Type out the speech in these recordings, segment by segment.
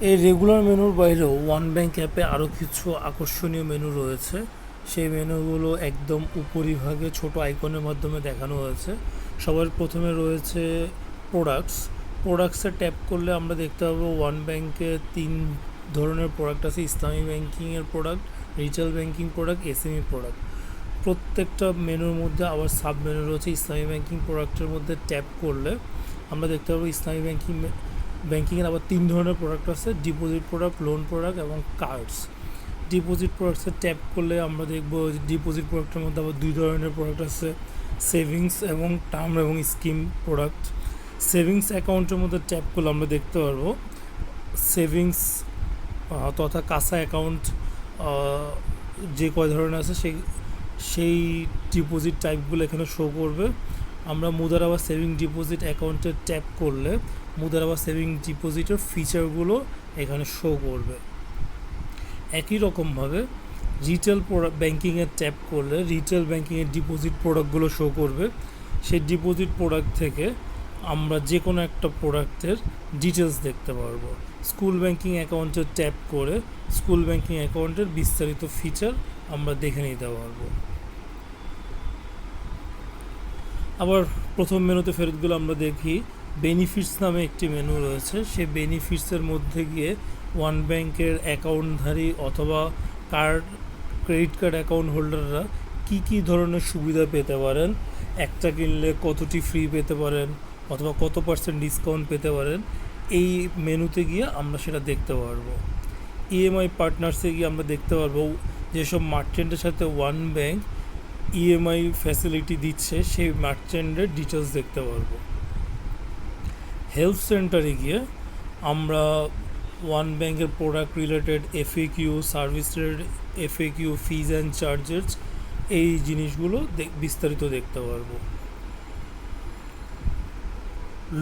এই রেগুলার মেনুর বাইরেও ওয়ান ব্যাংক অ্যাপে আরও কিছু আকর্ষণীয় মেনু রয়েছে। সেই মেনুগুলো একদম উপরিভাগে ছোট আইকনের মাধ্যমে দেখানো হয়েছে। সবার প্রথমে রয়েছে প্রোডাক্টস। প্রোডাক্টসে ট্যাপ করলে আমরা দেখতে পাবো ওয়ান ব্যাংকে তিন ধরনের প্রোডাক্ট আছে: ইসলামী ব্যাংকিংয়ের product, retail banking product, SME product. প্রত্যেকটা মেনুর মধ্যে আবার সাব মেনু রয়েছে। ইসলামী ব্যাংকিং প্রোডাক্টের মধ্যে ট্যাপ করলে আমরা দেখতে পাবো ইসলামী ব্যাংকিংয়ের আবার তিন ধরনের প্রোডাক্ট আছে: ডিপোজিট প্রোডাক্ট, লোন প্রোডাক্ট এবং কার্ডস। ডিপোজিট প্রোডাক্টসে ট্যাপ করলে আমরা দেখব ডিপোজিট প্রোডাক্টের মধ্যে আবার দুই ধরনের প্রোডাক্ট আছে: সেভিংস এবং টার্ম এবং স্কিম প্রোডাক্ট। সেভিংস অ্যাকাউন্টের মধ্যে ট্যাপ করলে আমরা দেখতে পারবো সেভিংস তথা কাঁচা অ্যাকাউন্ট যে কয় ধরনের আছে সেই ডিপোজিট টাইপগুলো এখানে শো করবে। আমরা মুদারাবা সেভিং ডিপোজিট অ্যাকাউন্টে ট্যাপ করলে মুদারাবা সেভিং ডিপোজিটের ফিচারগুলো এখানে শো করবে। একই রকমভাবে রিটেল ব্যাংকিংয়ে ট্যাপ করলে রিটেল ব্যাংকিংয়ের ডিপোজিট প্রোডাক্টগুলো শো করবে। সেই ডিপোজিট প্রোডাক্ট থেকে আমরা যে কোনো একটা প্রোডাক্টের ডিটেলস দেখতে পারবো। স্কুল ব্যাংকিং অ্যাকাউন্টে ট্যাপ করে স্কুল ব্যাংকিং অ্যাকাউন্টের বিস্তারিত ফিচার আমরা দেখে নিতে পারবো। আবার প্রথম মেনুতে ফেরত গেলে আমরা দেখি বেনিফিটস নামে একটি মেনু রয়েছে। সেই বেনিফিটসের মধ্যে গিয়ে ওয়ান ব্যাংকের অ্যাকাউন্টধারী অথবা ক্রেডিট কার্ড অ্যাকাউন্ট হোল্ডাররা কী কী ধরনের সুবিধা পেতে পারেন, একটা কিনলে কতটি ফ্রি পেতে পারেন অথবা কত পার্সেন্ট ডিসকাউন্ট পেতে পারেন, এই মেনুতে গিয়ে আমরা সেটা দেখতে পারবো। ইএমআই পার্টনার্সে গিয়ে আমরা দেখতে পারবো যেসব মার্চেন্টের সাথে ওয়ান ব্যাংক ইএমআই ফ্যাসিলিটি দিচ্ছে সেই মার্চেন্টের ডিটেলস দেখতে পারবো। হেল্প সেন্টারে গিয়ে আমরা ওয়ান ব্যাংকের product related FAQ, service related FAQ, fees and charges, এই জিনিসগুলো বিস্তারিত দেখতে পারবো।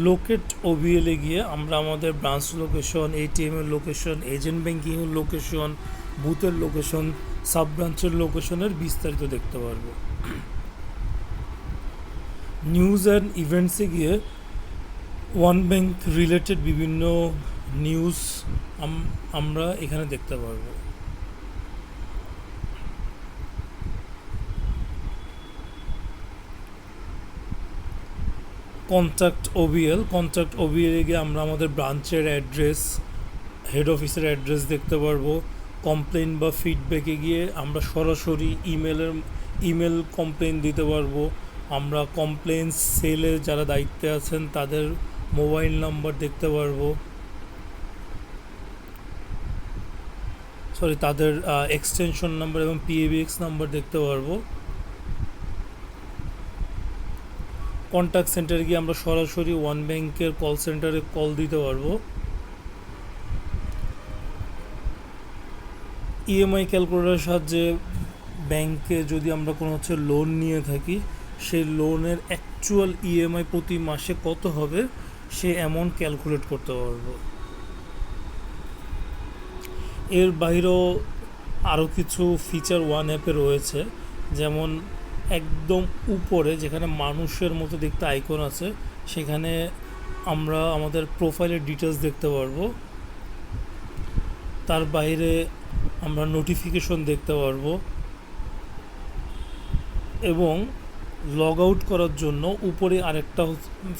লোকেট ওবিএলে গিয়ে আমরা আমাদের ব্রাঞ্চ লোকেশন, এটিএমের লোকেশন, এজেন্ট ব্যাংকিংয়ের লোকেশন, বুথের লোকেশন, সাব ব্রাঞ্চের লোকেশনের বিস্তারিত দেখতে পারবো। নিউজ অ্যান্ড ইভেন্টসে গিয়ে ওয়ান ব্যাংক রিলেটেড বিভিন্ন নিউজ আমরা এখানে দেখতে পারবো। কন্ট্যাক্ট ওবিএলে গিয়ে আমরা আমাদের ব্রাঞ্চের অ্যাড্রেস, হেড অফিসের অ্যাড্রেস দেখতে পারবো। কমপ্লেন বা ফিডব্যাকে গিয়ে আমরা সরাসরি ইমেল কমপ্লেন দিতে পারবো। আমরা কমপ্লেন সেলে যারা দায়িত্বে আছেন তাদের মোবাইল নাম্বার দেখতে পারবো, তাদের এক্সটেনশন নাম্বার এবং পিএবিএক্স নাম্বার দেখতে পারবো। কন্ট্যাক্ট সেন্টারে গিয়ে আমরা সরাসরি ওয়ান ব্যাংকের কল সেন্টারে কল দিতে পারবো। ইএমআই ক্যালকুলেটরের সাহায্যে ব্যাংকে যদি আমরা কোনো লোন নিয়ে থাকি সেই লোনের অ্যাকচুয়াল ইএমআই প্রতি মাসে কত হবে সে অ্যামাউন্ট ক্যালকুলেট করতে পারবো। এর বাইরেও আরও কিছু ফিচার ওয়ান অ্যাপে রয়েছে, যেমন একদম উপরে যেখানে মানুষের মতো দেখতে আইকন আছে সেখানে আমরা আমাদের প্রোফাইলের ডিটেলস দেখতে পারবো। তার বাইরে আমরা নোটিফিকেশন দেখতে পারবো এবং লগ আউট করার জন্য উপরে আরেকটা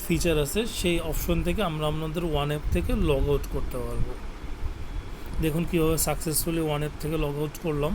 ফিচার আছে, সেই অপশন থেকে আমরা আমাদের ওয়ান অ্যাপ থেকে লগ আউট করতে পারবো। দেখুন কীভাবে সাকসেসফুলি ওয়ান অ্যাপ থেকে লগ আউট করলাম।